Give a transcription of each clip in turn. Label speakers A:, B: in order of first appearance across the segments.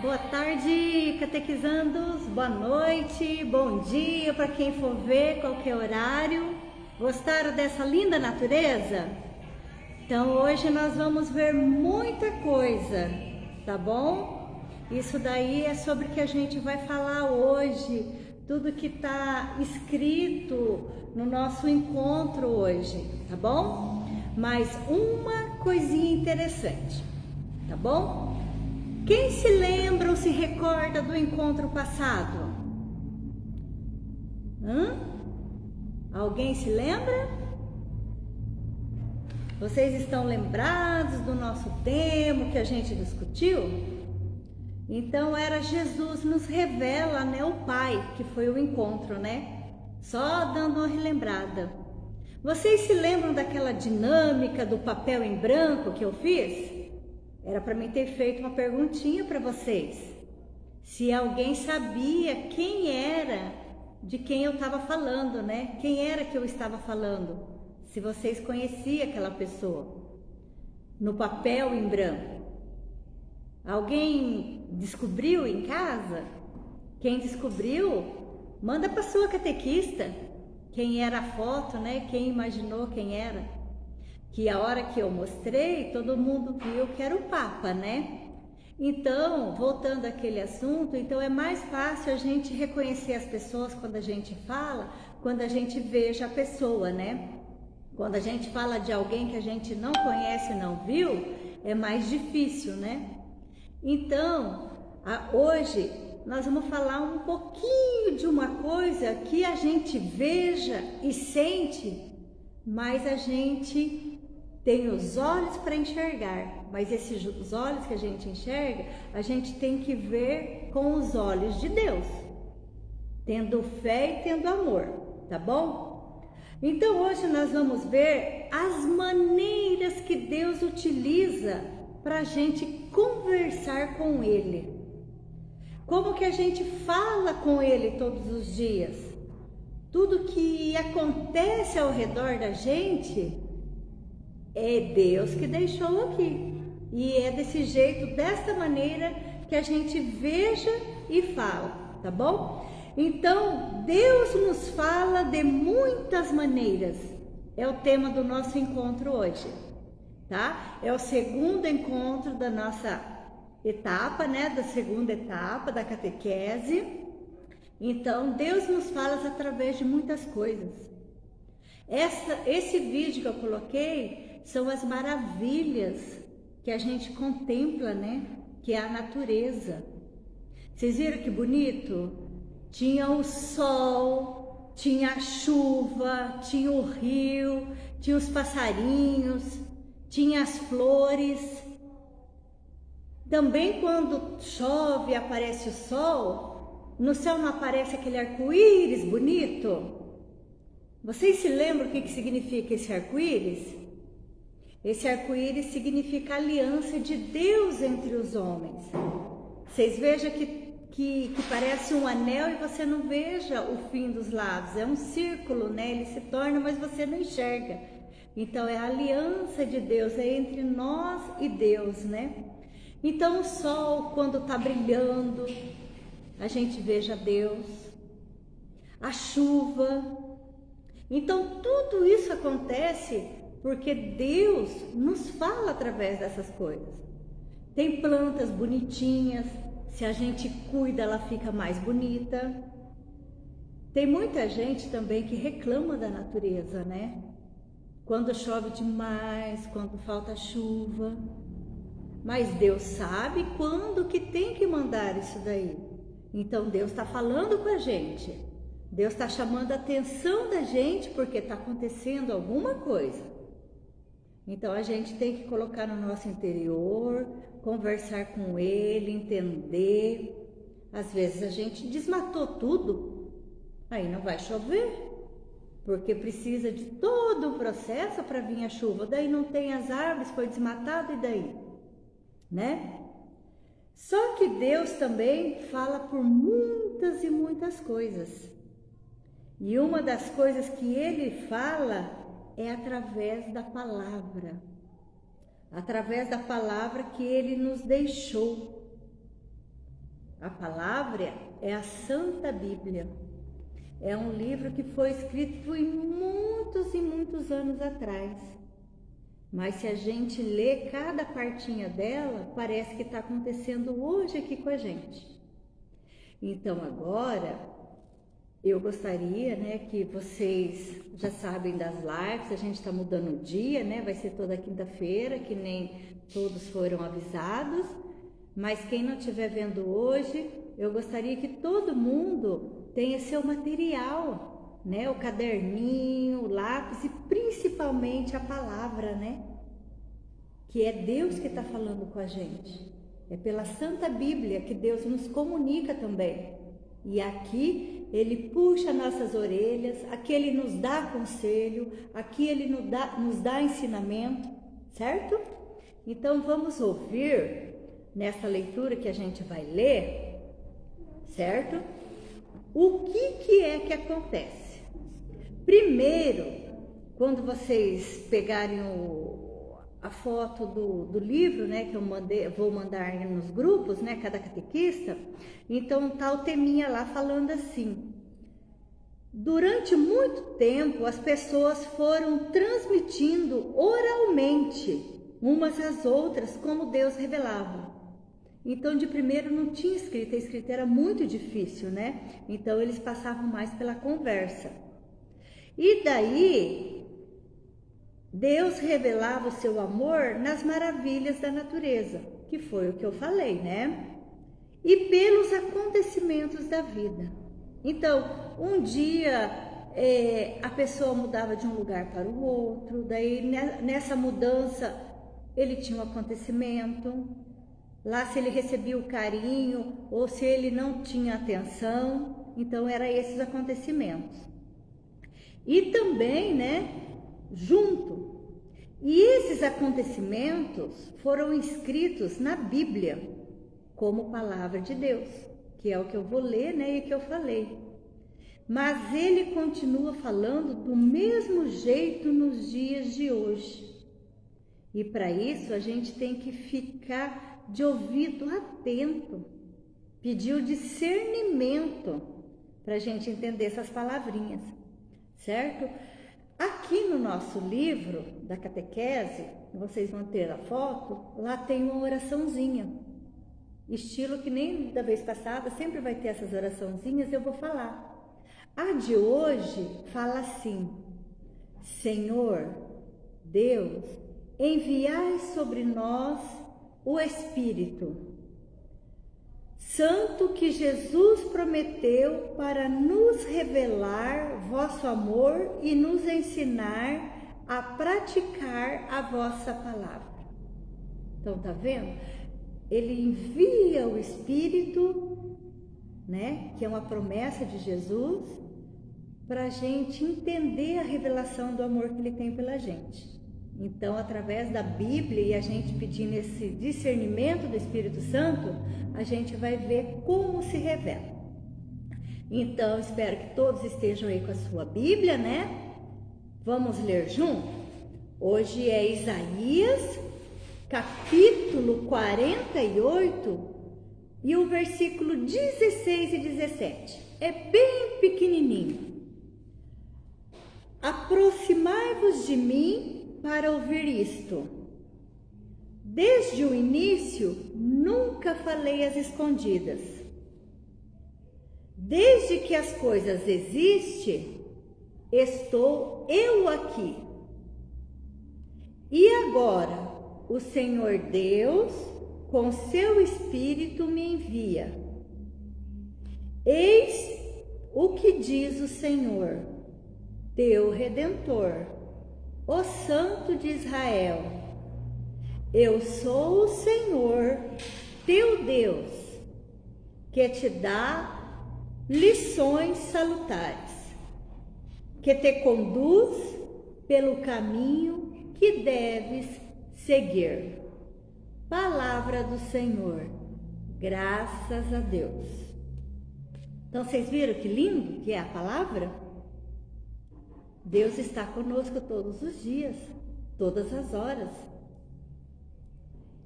A: Boa tarde, catequizandos, boa noite, bom dia para quem for ver, qualquer horário. Gostaram dessa linda natureza? Então hoje nós vamos ver muita coisa, tá bom? Isso daí é sobre o que a gente vai falar hoje, tudo que está escrito no nosso encontro hoje, tá bom? Mas uma coisinha interessante, tá bom? Quem se lembra ou se recorda do encontro passado? Alguém se lembra? Vocês estão lembrados do nosso tema que a gente discutiu? Então era Jesus nos revela, né, o Pai, que foi o encontro, né? Só dando uma relembrada. Vocês se lembram daquela dinâmica do papel em branco que eu fiz? Era para mim ter feito uma perguntinha para vocês. Se alguém sabia quem era de quem eu estava falando, né? Quem era que eu estava falando? Se vocês conheciam aquela pessoa. No papel em branco. Alguém descobriu em casa? Quem descobriu, manda para sua catequista. Quem era a foto, né? Quem imaginou quem era? Que a hora que eu mostrei, todo mundo viu que era o Papa, né? Então, voltando àquele assunto, então é mais fácil a gente reconhecer as pessoas quando a gente fala, quando a gente veja a pessoa, né? Quando a gente fala de alguém que a gente não conhece, não viu, é mais difícil, né? Então, hoje nós vamos falar um pouquinho de uma coisa que a gente veja e sente, mas a gente tem os olhos para enxergar, mas esses olhos que a gente enxerga, a gente tem que ver com os olhos de Deus, tendo fé e tendo amor, tá bom? Então hoje nós vamos ver as maneiras que Deus utiliza para a gente conversar com Ele. Como que a gente fala com Ele todos os dias? Tudo que acontece ao redor da gente é Deus que deixou aqui. E é desse jeito, desta maneira, que a gente veja e fala, tá bom? Então, Deus nos fala de muitas maneiras. É o tema do nosso encontro hoje, tá? É o segundo encontro da nossa etapa, né? Da segunda etapa da catequese. Então, Deus nos fala através de muitas coisas. Esse vídeo que eu coloquei são as maravilhas que a gente contempla, né? Que é a natureza. Vocês viram que bonito? Tinha o sol, tinha a chuva, tinha o rio, tinha os passarinhos, tinha as flores. Também quando chove e aparece o sol, no céu não aparece aquele arco-íris bonito? Vocês se lembram o que significa esse arco-íris? Esse arco-íris significa a aliança de Deus entre os homens. Vocês vejam que parece um anel e você não veja o fim dos lados. É um círculo, né? Ele se torna, mas você não enxerga. Então é a aliança de Deus, é entre nós e Deus, né? Então o sol, quando está brilhando, a gente veja Deus. A chuva. Então tudo isso acontece porque Deus nos fala através dessas coisas. Tem plantas bonitinhas, se a gente cuida, ela fica mais bonita. Tem muita gente também que reclama da natureza, né? Quando chove demais, quando falta chuva. Mas Deus sabe quando que tem que mandar isso daí. Então Deus está falando com a gente. Deus está chamando a atenção da gente porque está acontecendo alguma coisa. Então a gente tem que colocar no nosso interior, conversar com Ele, entender. Às vezes a gente desmatou tudo, aí não vai chover, porque precisa de todo o processo para vir a chuva. Daí não tem as árvores, foi desmatado e daí, né? Só que Deus também fala por muitas e muitas coisas. E uma das coisas que Ele fala é através da palavra que Ele nos deixou. A palavra é a Santa Bíblia. É um livro que foi escrito em muitos e muitos anos atrás. Mas se a gente lê cada partinha dela, parece que está acontecendo hoje aqui com a gente. Então agora, eu gostaria, né, que vocês já sabem das lives, a gente está mudando o dia, né, vai ser toda quinta-feira, que nem todos foram avisados, mas quem não estiver vendo hoje, eu gostaria que todo mundo tenha seu material, né, o caderninho, o lápis e principalmente a palavra, né, que é Deus que está falando com a gente. É pela Santa Bíblia que Deus nos comunica também. E aqui Ele puxa nossas orelhas, aqui Ele nos dá conselho, aqui Ele nos dá ensinamento, certo? Então vamos ouvir, nessa leitura que a gente vai ler, certo? O que é que acontece? Primeiro, quando vocês pegarem a foto do livro, né, que eu vou mandar nos grupos, né, cada catequista, então tá o teminha lá falando assim: durante muito tempo as pessoas foram transmitindo oralmente umas às outras como Deus revelava. Então de primeiro não tinha escrita, a escrita era muito difícil, né? Então eles passavam mais pela conversa. E daí Deus revelava o seu amor nas maravilhas da natureza, que foi o que eu falei, né? E pelos acontecimentos da vida. Então, um dia a pessoa mudava de um lugar para o outro, daí nessa mudança ele tinha um acontecimento, lá se ele recebia o carinho ou se ele não tinha atenção, então eram esses acontecimentos. E também, né, junto. E esses acontecimentos foram escritos na Bíblia como palavra de Deus, que é o que eu vou ler, né, e que eu falei. Mas ele continua falando do mesmo jeito nos dias de hoje. E para isso a gente tem que ficar de ouvido atento, pedir o discernimento para a gente entender essas palavrinhas, certo? Aqui no nosso livro da catequese, vocês vão ter a foto, lá tem uma oraçãozinha, estilo que nem da vez passada, sempre vai ter essas oraçãozinhas, eu vou falar. A de hoje fala assim: Senhor, Deus, enviai sobre nós o Espírito Santo que Jesus prometeu para nos revelar vosso amor e nos ensinar a praticar a vossa palavra. Então, tá vendo? Ele envia o Espírito, né, que é uma promessa de Jesus, para a gente entender a revelação do amor que Ele tem pela gente. Então, através da Bíblia e a gente pedindo esse discernimento do Espírito Santo, a gente vai ver como se revela. Então, espero que todos estejam aí com a sua Bíblia, né? Vamos ler junto? Hoje é Isaías, capítulo 48, e o versículo 16 e 17. É bem pequenininho. Aproximai-vos de mim para ouvir isto. Desde o início, nunca falei às escondidas. Desde que as coisas existem, estou eu aqui. E agora, o Senhor Deus, com seu Espírito, me envia. Eis o que diz o Senhor, teu Redentor, o Santo de Israel: eu sou o Senhor, teu Deus, que te dá lições salutares, que te conduz pelo caminho que deves seguir. Palavra do Senhor, graças a Deus. Então, vocês viram que lindo que é a palavra? Deus está conosco todos os dias, todas as horas.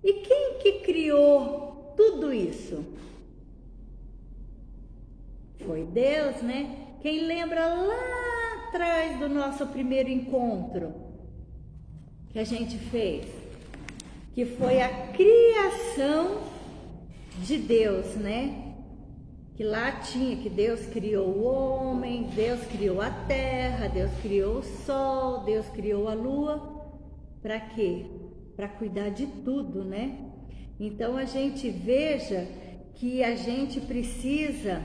A: E quem que criou tudo isso? Foi Deus, né? Quem lembra lá atrás do nosso primeiro encontro que a gente fez? Que foi a criação de Deus, né? Que lá tinha que Deus criou o homem, Deus criou a terra, Deus criou o sol, Deus criou a lua. Para quê? Para cuidar de tudo, né? Então a gente veja que a gente precisa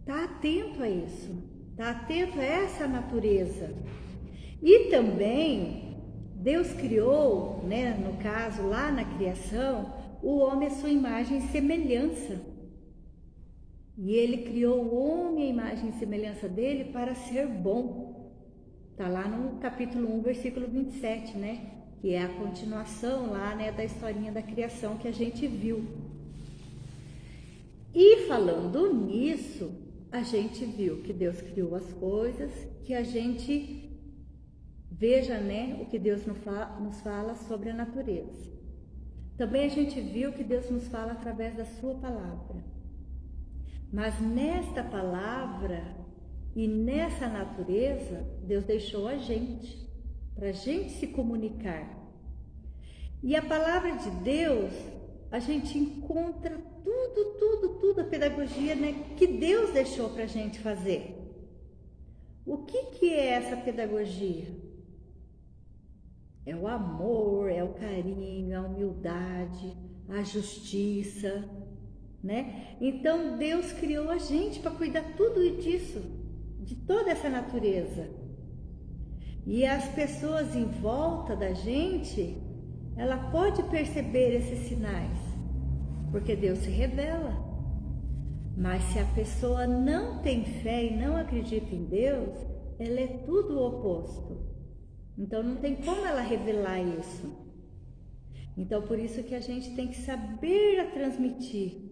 A: tá atento a isso, tá atento a essa natureza. E também Deus criou, né, no caso lá na criação, o homem à sua imagem e semelhança. E ele criou o homem à imagem e semelhança dele para ser bom. Tá lá no capítulo 1, versículo 27, né? Que é a continuação lá, né, da historinha da criação que a gente viu. E falando nisso, a gente viu que Deus criou as coisas, que a gente veja, né, o que Deus nos fala sobre a natureza. Também a gente viu que Deus nos fala através da sua palavra. Mas nesta palavra e nessa natureza, Deus deixou a gente, para a gente se comunicar. E a palavra de Deus, a gente encontra tudo, a pedagogia, né, que Deus deixou para a gente fazer. O que é essa pedagogia? É o amor, é o carinho, a humildade, a justiça, né? Então Deus criou a gente para cuidar tudo disso, de toda essa natureza. E as pessoas em volta da gente, ela pode perceber esses sinais, porque Deus se revela. Mas se a pessoa não tem fé e não acredita em Deus, ela é tudo o oposto. Então não tem como ela revelar isso. Então por isso que a gente tem que saber transmitir.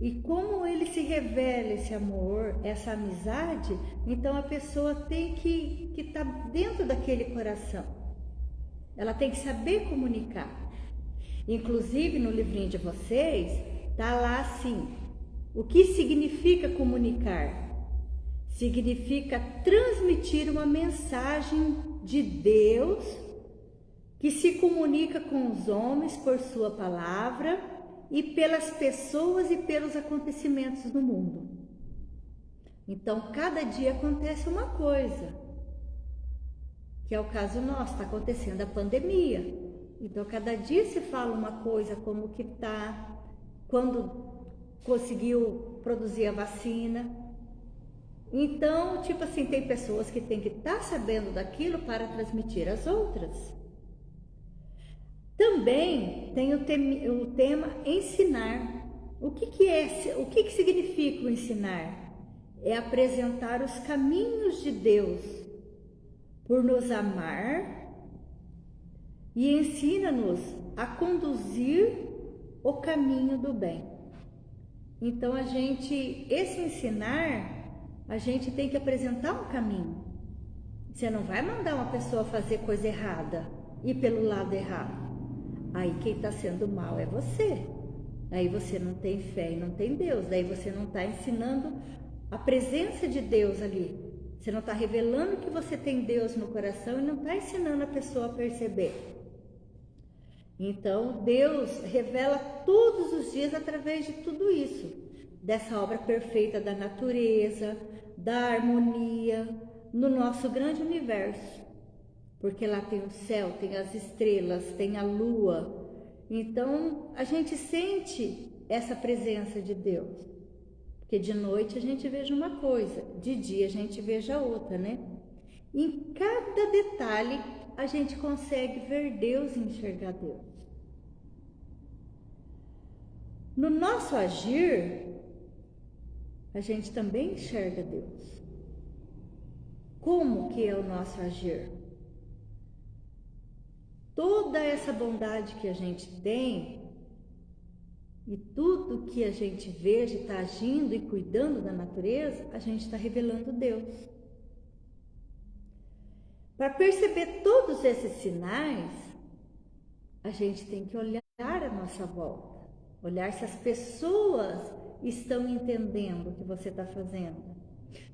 A: E como ele se revela esse amor, essa amizade, então a pessoa tem que estar dentro daquele coração. Ela tem que saber comunicar. Inclusive no livrinho de vocês, tá lá assim, o que significa comunicar? Significa transmitir uma mensagem de Deus que se comunica com os homens por sua palavra e pelas pessoas e pelos acontecimentos do mundo. Então, cada dia acontece uma coisa, que é o caso nosso, está acontecendo a pandemia. Então, cada dia se fala uma coisa, como que está, quando conseguiu produzir a vacina. Então, tipo assim, tem pessoas que têm que estar sabendo daquilo para transmitir às outras. Também tem o tema ensinar. O que significa o ensinar? É apresentar os caminhos de Deus por nos amar e ensina-nos a conduzir o caminho do bem. Então esse ensinar, a gente tem que apresentar um caminho. Você não vai mandar uma pessoa fazer coisa errada, ir pelo lado errado. Aí quem está sendo mal é você. Aí você não tem fé e não tem Deus. Daí você não está ensinando a presença de Deus ali. Você não está revelando que você tem Deus no coração e não está ensinando a pessoa a perceber. Então Deus revela todos os dias através de tudo isso. Dessa obra perfeita da natureza, da harmonia, no nosso grande universo. Porque lá tem o céu, tem as estrelas, tem a lua. Então, a gente sente essa presença de Deus. Porque de noite a gente veja uma coisa, de dia a gente veja outra, né? Em cada detalhe, a gente consegue ver Deus e enxergar Deus. No nosso agir, a gente também enxerga Deus. Como que é o nosso agir? Toda essa bondade que a gente tem e tudo que a gente veja, está agindo e cuidando da natureza, a gente está revelando Deus. Para perceber todos esses sinais, a gente tem que olhar à nossa volta. olhar se as pessoas estão entendendo o que você está fazendo.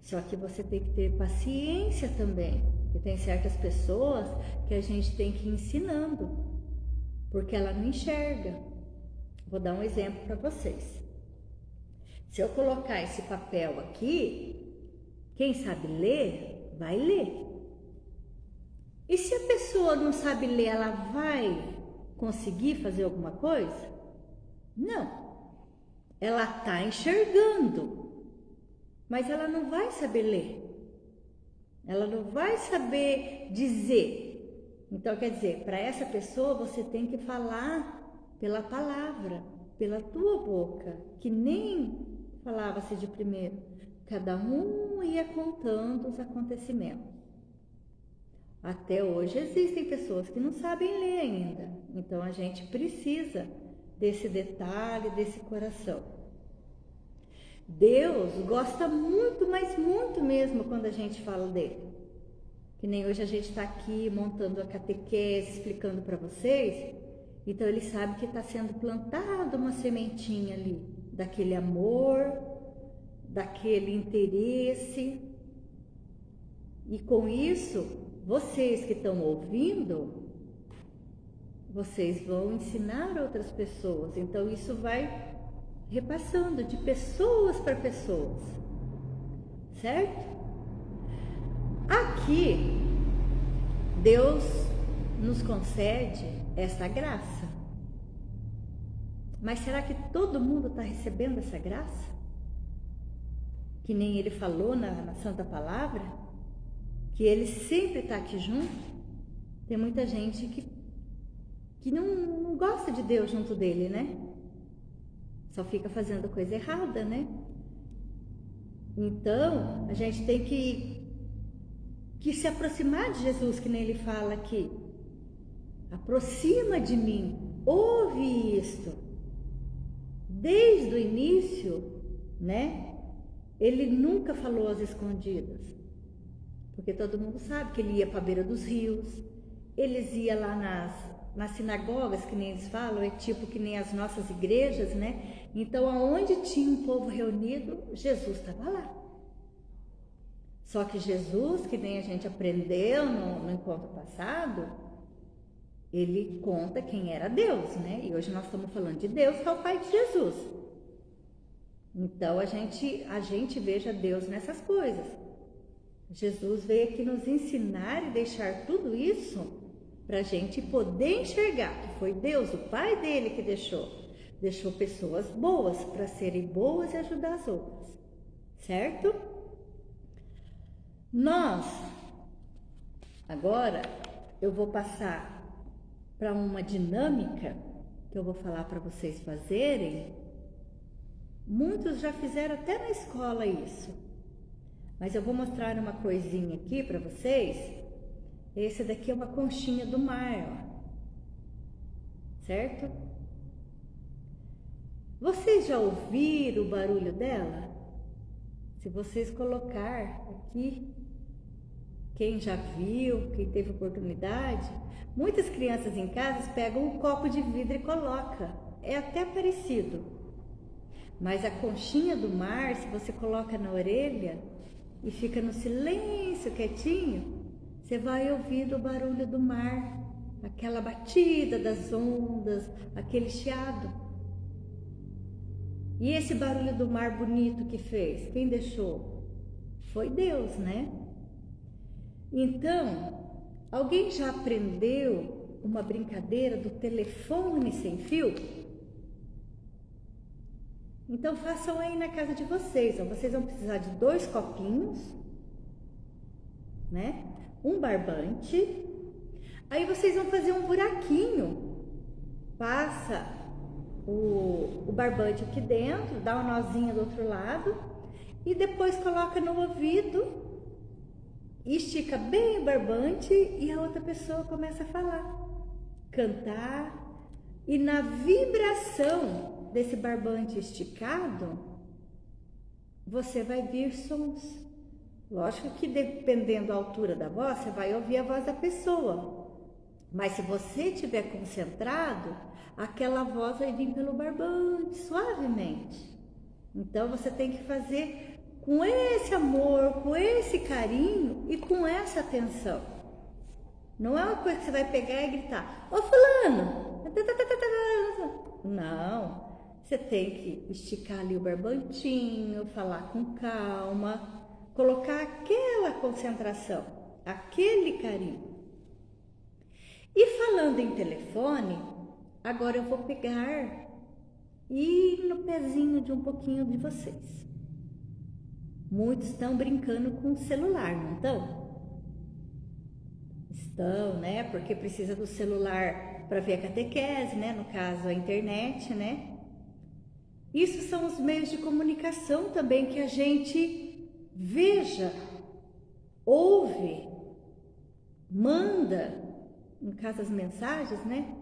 A: Só que você tem que ter paciência também, porque tem certas pessoas que a gente tem que ir ensinando, porque ela não enxerga. Vou dar um exemplo para vocês. Se eu colocar esse papel aqui, quem sabe ler, vai ler. E se a pessoa não sabe ler, ela vai conseguir fazer alguma coisa? Não. Ela está enxergando, mas ela não vai saber ler. Ela não vai saber dizer. Então, quer dizer, para essa pessoa você tem que falar pela palavra, pela tua boca, que nem falava-se de primeiro. Cada um ia contando os acontecimentos. Até hoje existem pessoas que não sabem ler ainda. Então a gente precisa desse detalhe, desse coração. Deus gosta muito, mas muito mesmo quando a gente fala dele. Que nem hoje a gente está aqui montando a catequese, explicando para vocês. Então ele sabe que está sendo plantada uma sementinha ali, daquele amor, daquele interesse. E com isso, vocês que estão ouvindo, vocês vão ensinar outras pessoas. Então isso vai repassando de pessoas para pessoas, certo? Aqui, Deus nos concede essa graça. Mas será que todo mundo está recebendo essa graça? Que nem ele falou na Santa Palavra, que ele sempre está aqui junto. Tem muita gente que não gosta de Deus junto dele, né? Só fica fazendo coisa errada, né? Então, a gente tem que se aproximar de Jesus, que nem ele fala aqui. Aproxima de mim, ouve isto. Desde o início, né? Ele nunca falou às escondidas. Porque todo mundo sabe que ele ia para a beira dos rios, eles iam lá nas sinagogas, que nem eles falam, é tipo que nem as nossas igrejas, né? Então, aonde tinha um povo reunido, Jesus estava lá. Só que Jesus, que nem a gente aprendeu no encontro passado, ele conta quem era Deus, né? E hoje nós estamos falando de Deus, que é o Pai de Jesus. Então, a gente veja Deus nessas coisas. Jesus veio aqui nos ensinar e deixar tudo isso para a gente poder enxergar que foi Deus, o Pai dele, que deixou pessoas boas para serem boas e ajudar as outras, certo? Agora eu vou passar para uma dinâmica que eu vou falar para vocês fazerem. Muitos já fizeram até na escola isso, mas eu vou mostrar uma coisinha aqui para vocês. Esse daqui é uma conchinha do mar, ó. Certo? Vocês já ouviram o barulho dela? Se vocês colocar aqui, quem já viu, quem teve oportunidade, muitas crianças em casa pegam um copo de vidro e colocam. É até parecido. Mas a conchinha do mar, se você coloca na orelha e fica no silêncio, quietinho, você vai ouvir o barulho do mar, aquela batida das ondas, aquele chiado. E esse barulho do mar bonito que fez, quem deixou? Foi Deus, né? Então, alguém já aprendeu uma brincadeira do telefone sem fio? Então façam aí na casa de vocês, ó. Vocês vão precisar de 2 copinhos, né? Um barbante. Aí vocês vão fazer um buraquinho. Passa o barbante aqui dentro, dá um nozinho do outro lado e depois coloca no ouvido, estica bem o barbante e a outra pessoa começa a falar, cantar, e na vibração desse barbante esticado, você vai vir sons. Lógico que dependendo da altura da voz, você vai ouvir a voz da pessoa, Mas se você estiver concentrado, aquela voz vai vir pelo barbante, suavemente. Então você tem que fazer com esse amor, com esse carinho e com essa atenção. Não é uma coisa que você vai pegar e gritar: ô fulano! Não, você tem que esticar ali o barbantinho, falar com calma, colocar aquela concentração, aquele carinho. E falando em telefone, agora eu vou pegar e ir no pezinho de um pouquinho de vocês. Muitos estão brincando com o celular, não estão? Estão, né? Porque precisa do celular para ver a catequese, né? No caso, a internet, né? Isso são os meios de comunicação também que a gente veja, ouve, manda, no caso as mensagens, né?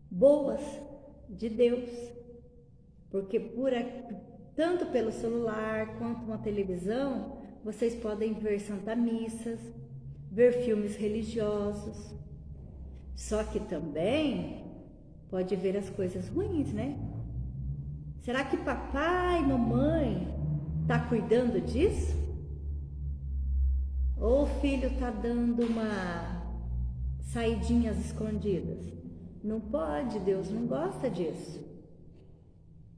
A: Boas de Deus. Porque tanto pelo celular quanto uma televisão, vocês podem ver Santa Missas, ver filmes religiosos. Só que também pode ver as coisas ruins, né? Será que papai e mamãe tá cuidando disso? Ou o filho tá dando uma saidinhas escondidas? Não pode, Deus não gosta disso.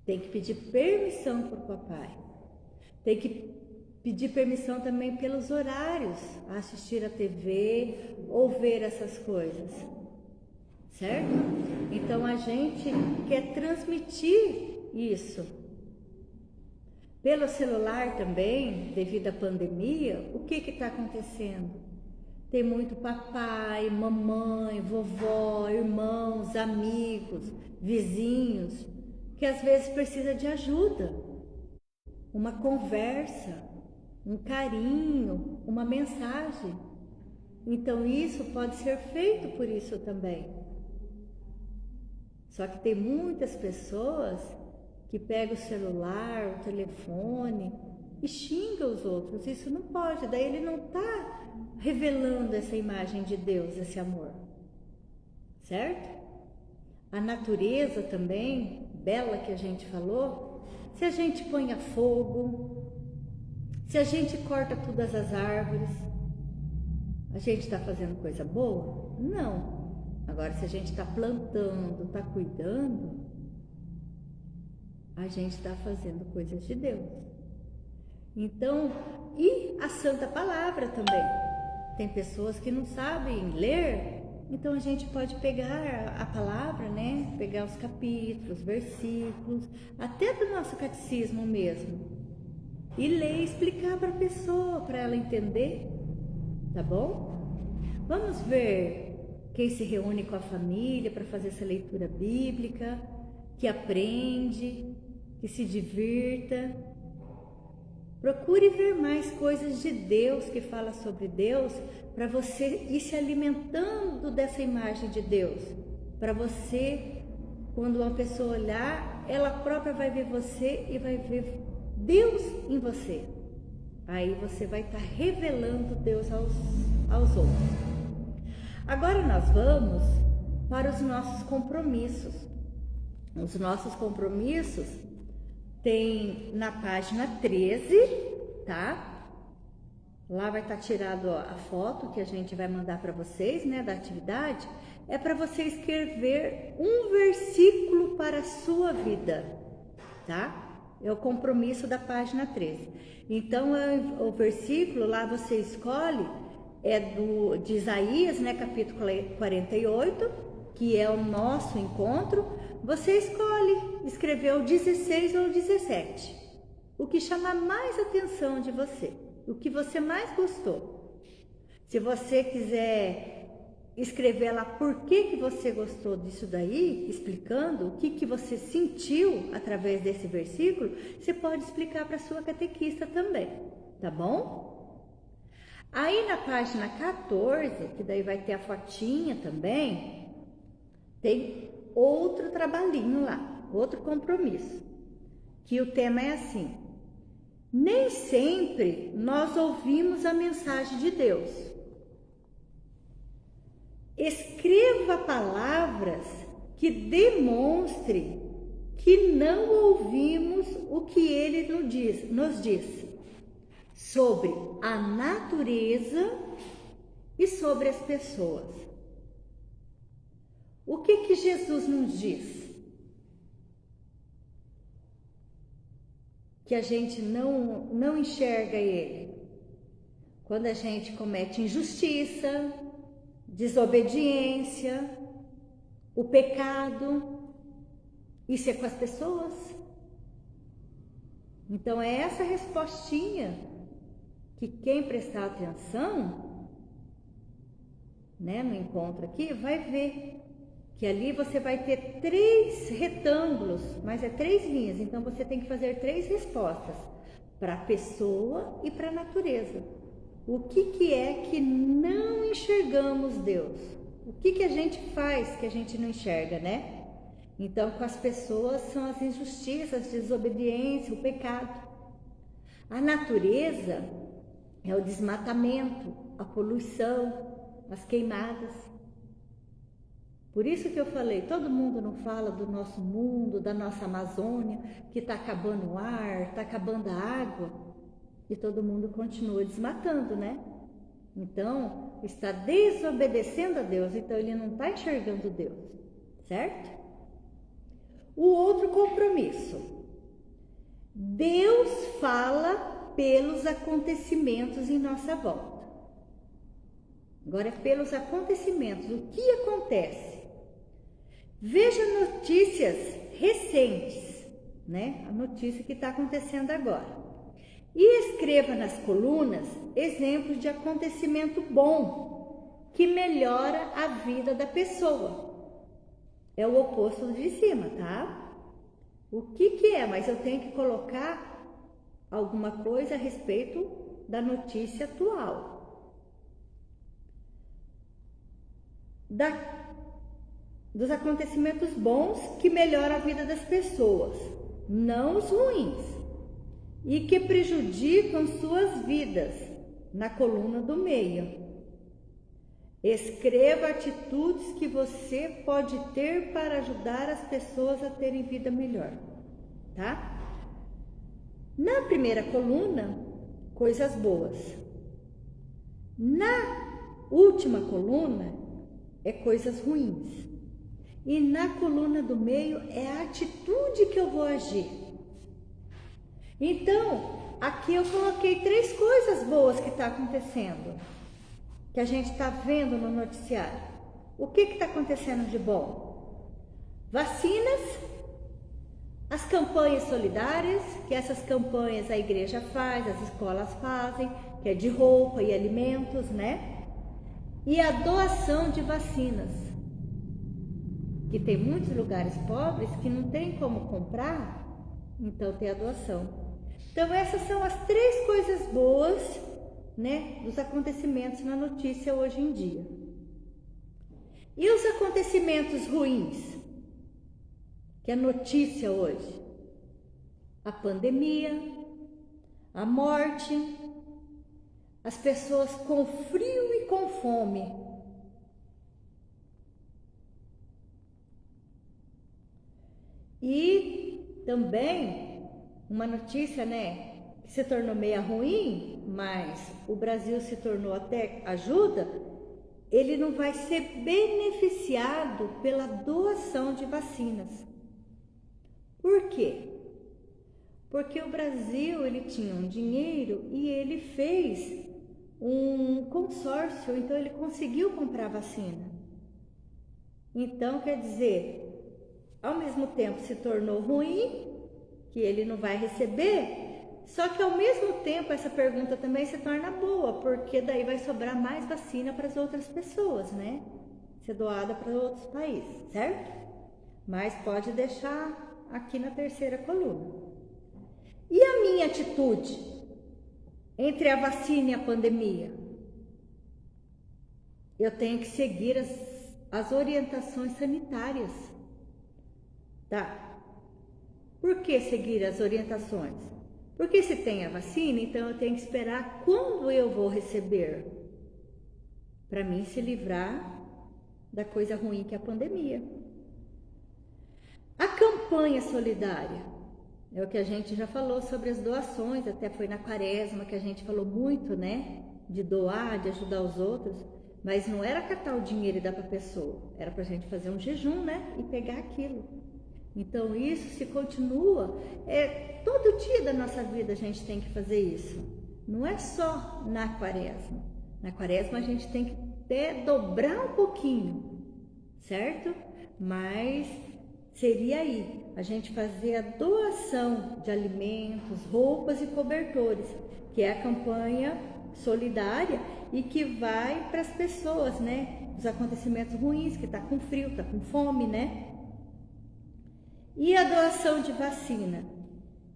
A: Tem que pedir permissão para o papai. Tem que pedir permissão também pelos horários, a assistir a TV ou ver essas coisas, certo? Então a gente quer transmitir isso. Pelo celular também, devido à pandemia, o que está acontecendo? Tem muito papai, mamãe, vovó, irmãos, amigos, vizinhos, que às vezes precisa de ajuda, uma conversa, um carinho, uma mensagem. Então isso pode ser feito por isso também. Só que tem muitas pessoas que pegam o celular, o telefone e xingam os outros. Isso não pode, daí ele não está revelando essa imagem de Deus, esse amor, certo? A natureza também, bela que a gente falou, se a gente põe a fogo, se a gente corta todas as árvores, a gente está fazendo coisa boa? Não. Agora, se a gente está plantando, está cuidando, a gente está fazendo coisas de Deus. Então, e a Santa Palavra também. Tem pessoas que não sabem ler, então a gente pode pegar a palavra, né? Pegar os capítulos, versículos, até do nosso catecismo mesmo, e ler e explicar para a pessoa, para ela entender, tá bom? Vamos ver quem se reúne com a família para fazer essa leitura bíblica, que aprende, que se divirta. Procure ver mais coisas de Deus, que fala sobre Deus, para você ir se alimentando dessa imagem de Deus. Para você, quando uma pessoa olhar, ela própria vai ver você e vai ver Deus em você. Aí você vai estar revelando Deus aos outros. Agora nós vamos para os nossos compromissos. Os nossos compromissos tem na página 13, tá? Lá vai estar tirado a foto que a gente vai mandar para vocês, né, da atividade. É para você escrever um versículo para a sua vida, tá? É o compromisso da página 13. Então, o versículo lá você escolhe, de Isaías, né, capítulo 48, que é o nosso encontro. Você escolhe escrever o 16 ou o 17, o que chamar mais atenção de você, o que você mais gostou. Se você quiser escrever lá por que você gostou disso daí, explicando o que você sentiu através desse versículo, você pode explicar para a sua catequista também, tá bom? Aí na página 14, que daí vai ter a fotinha também, tem outro trabalhinho lá, outro compromisso, que o tema é assim: nem sempre nós ouvimos a mensagem de Deus. Escreva palavras que demonstrem que não ouvimos o que ele nos diz sobre a natureza e sobre as pessoas. O que Jesus nos diz? Que a gente não enxerga ele. Quando a gente comete injustiça, desobediência, o pecado, isso é com as pessoas. Então é essa respostinha que quem prestar atenção, né, no encontro aqui, vai ver que ali você vai ter 3 retângulos, mas é 3 linhas, então você tem que fazer 3 respostas para a pessoa e para a natureza. O que é que não enxergamos Deus? O que a gente faz que a gente não enxerga, né? Então, com as pessoas são as injustiças, a desobediência, o pecado. A natureza é o desmatamento, a poluição, as queimadas. Por isso que eu falei, todo mundo não fala do nosso mundo, da nossa Amazônia, que está acabando o ar, está acabando a água, e todo mundo continua desmatando, né? Então, está desobedecendo a Deus, então ele não está enxergando Deus, certo? O outro compromisso. Deus fala pelos acontecimentos em nossa volta. Agora é pelos acontecimentos. O que acontece? Veja notícias recentes, né? A notícia que está acontecendo agora. E escreva nas colunas exemplos de acontecimento bom que melhora a vida da pessoa. É o oposto de cima, tá? O que é? Mas eu tenho que colocar alguma coisa a respeito da notícia atual. Dos acontecimentos bons que melhoram a vida das pessoas, não os ruins, e que prejudicam suas vidas, na coluna do meio. Escreva atitudes que você pode ter para ajudar as pessoas a terem vida melhor, tá? Na primeira coluna, coisas boas. Na última coluna, é coisas ruins. E na coluna do meio, é a atitude que eu vou agir. Então, aqui eu coloquei 3 coisas boas que estão acontecendo, que a gente está vendo no noticiário. O que está acontecendo de bom? Vacinas, as campanhas solidárias, que essas campanhas a igreja faz, as escolas fazem, que é de roupa e alimentos, né? E a doação de vacinas, que tem muitos lugares pobres que não tem como comprar, então tem a doação. Então essas são as 3 coisas boas, né, dos acontecimentos na notícia hoje em dia. E os acontecimentos ruins, que é notícia hoje? A pandemia, a morte, as pessoas com frio e com fome. E também uma notícia, né, que se tornou meio ruim, mas o Brasil se tornou até ajuda, ele não vai ser beneficiado pela doação de vacinas. Por quê? Porque o Brasil, ele tinha um dinheiro e ele fez um consórcio, então ele conseguiu comprar vacina. Então, quer dizer, ao mesmo tempo se tornou ruim, que ele não vai receber, só que ao mesmo tempo essa pergunta também se torna boa, porque daí vai sobrar mais vacina para as outras pessoas, né? Ser doada para outros países, certo? Mas pode deixar aqui na terceira coluna. E a minha atitude entre a vacina e a pandemia? Eu tenho que seguir as orientações sanitárias, tá? Por que seguir as orientações? Porque se tem a vacina, então eu tenho que esperar quando eu vou receber, para mim se livrar da coisa ruim que é a pandemia. A campanha solidária é o que a gente já falou sobre as doações, até foi na quaresma que a gente falou muito, né? De doar, de ajudar os outros, mas não era catar o dinheiro e dar para a pessoa, era para a gente fazer um jejum, né? E pegar aquilo. Então isso se continua, todo dia da nossa vida a gente tem que fazer isso. Não é só na quaresma. Na quaresma a gente tem que até dobrar um pouquinho, certo? Mas seria aí, a gente fazer a doação de alimentos, roupas e cobertores, que é a campanha solidária e que vai para as pessoas, né? Os acontecimentos ruins, que tá com frio, tá com fome, né? E a doação de vacina?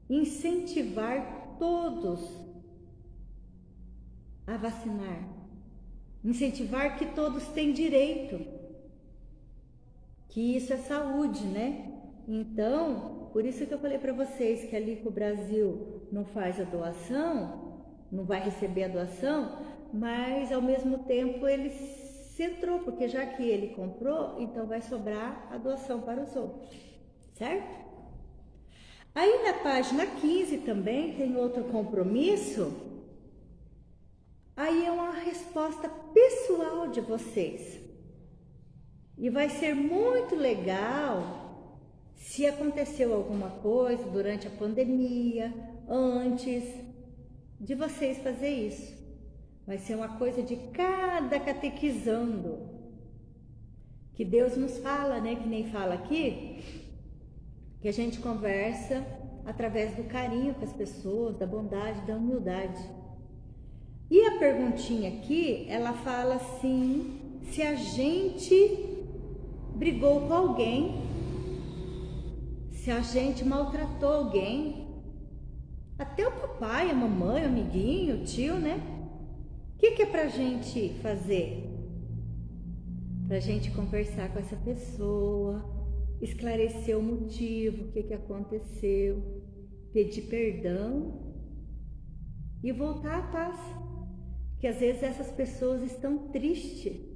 A: Incentivar todos a vacinar. Incentivar que todos têm direito. Que isso é saúde, né? Então, por isso que eu falei para vocês que ali que o Brasil não faz a doação, não vai receber a doação, mas ao mesmo tempo ele centrou, porque já que ele comprou, então vai sobrar a doação para os outros, certo? Aí na página 15 também tem outro compromisso, aí é uma resposta pessoal de vocês. E vai ser muito legal se aconteceu alguma coisa durante a pandemia, antes de vocês fazer isso. Vai ser uma coisa de cada catequizando. Que Deus nos fala, né? Que nem fala aqui, que a gente conversa através do carinho com as pessoas, da bondade, da humildade. E a perguntinha aqui, ela fala assim, se a gente brigou com alguém, se a gente maltratou alguém, até o papai, a mamãe, o amiguinho, o tio, né? O que é pra gente fazer? Pra gente conversar com essa pessoa, esclarecer o motivo, o que aconteceu, pedir perdão e voltar à paz. Que às vezes essas pessoas estão tristes,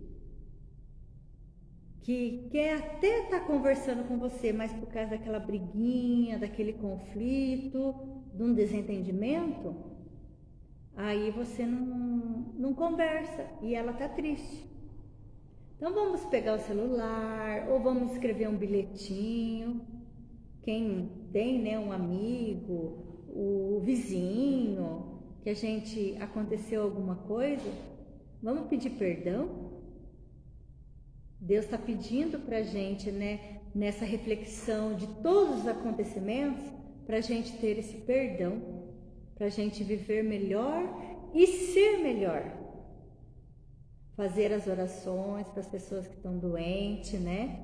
A: que quer até estar conversando com você, mas por causa daquela briguinha, daquele conflito, de um desentendimento, aí você não conversa e ela está triste. Então vamos pegar o celular ou vamos escrever um bilhetinho. Quem tem, né, um amigo, o vizinho, que a gente aconteceu alguma coisa, vamos pedir perdão. Deus está pedindo para a gente, né, nessa reflexão de todos os acontecimentos, para a gente ter esse perdão, para a gente viver melhor e ser melhor. Fazer as orações para as pessoas que estão doentes, né?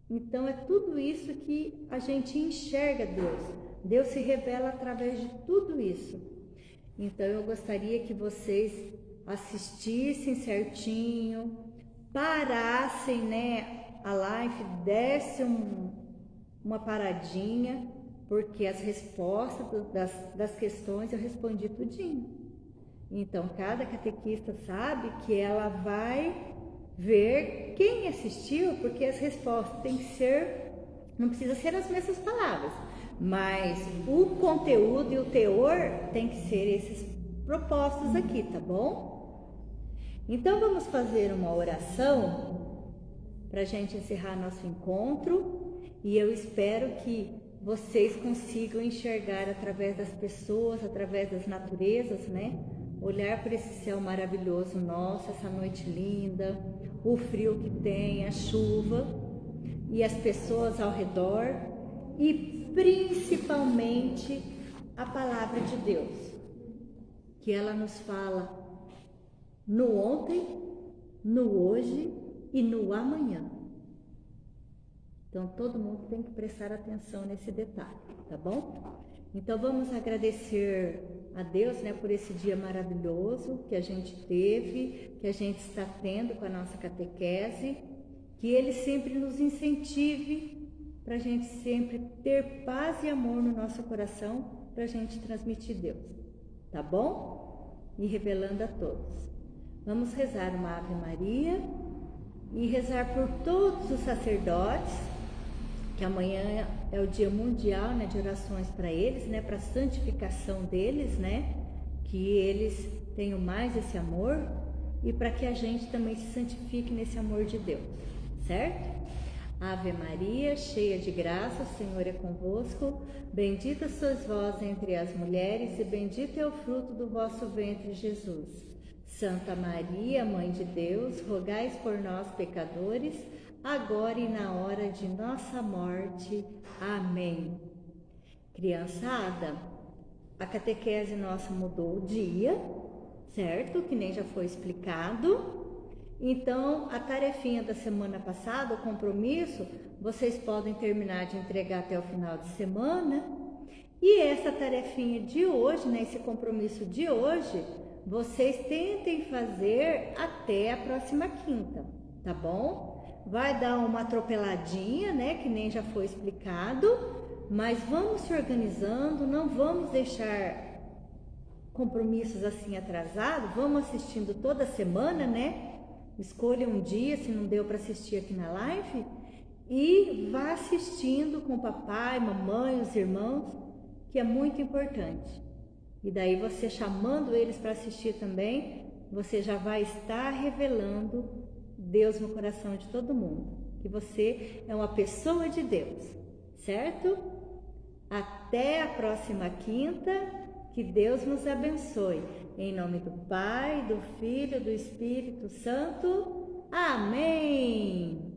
A: Então é tudo isso que a gente enxerga Deus. Deus se revela através de tudo isso. Então eu gostaria que vocês assistissem certinho, parassem, né, a live, dessem uma paradinha, porque as respostas das questões eu respondi tudinho. Então cada catequista sabe que ela vai ver quem assistiu, porque as respostas têm que ser, não precisa ser as mesmas palavras, mas o conteúdo e o teor tem que ser esses propostos aqui, tá bom? Então vamos fazer uma oração para a gente encerrar nosso encontro e eu espero que vocês consigam enxergar através das pessoas, através das naturezas, né? Olhar para esse céu maravilhoso nosso, essa noite linda, o frio que tem, a chuva e as pessoas ao redor e principalmente a palavra de Deus, que ela nos fala no ontem, no hoje e no amanhã. Então todo mundo tem que prestar atenção nesse detalhe, tá bom? Então vamos agradecer a Deus, né, por esse dia maravilhoso que a gente teve, que a gente está tendo com a nossa catequese, que Ele sempre nos incentive para a gente sempre ter paz e amor no nosso coração, para a gente transmitir Deus, tá bom? E revelando a todos. Vamos rezar uma Ave Maria. e rezar por todos os sacerdotes, que amanhã é o Dia Mundial, né, de orações para eles, né, para a santificação deles, né, que eles tenham mais esse amor e para que a gente também se santifique nesse amor de Deus, certo? Ave Maria, cheia de graça, o Senhor é convosco, bendita sois vós entre as mulheres e bendito é o fruto do vosso ventre, Jesus. Santa Maria, Mãe de Deus, rogai por nós, pecadores, agora e na hora de nossa morte. Amém. Criançada, a catequese nossa mudou o dia, certo? Que nem já foi explicado. Então, a tarefinha da semana passada, o compromisso, vocês podem terminar de entregar até o final de semana. E essa tarefinha de hoje, né, esse compromisso de hoje, vocês tentem fazer até a próxima quinta, tá bom? Vai dar uma atropeladinha, né, que nem já foi explicado, mas vamos se organizando, não vamos deixar compromissos assim atrasados, vamos assistindo toda semana, né? Escolha um dia, se não deu para assistir aqui na live, e vá assistindo com o papai, mamãe, os irmãos, que é muito importante. E daí você chamando eles para assistir também, você já vai estar revelando Deus no coração de todo mundo, que você é uma pessoa de Deus, certo? Até a próxima quinta. Que Deus nos abençoe. Em nome do Pai, do Filho, do Espírito Santo. Amém!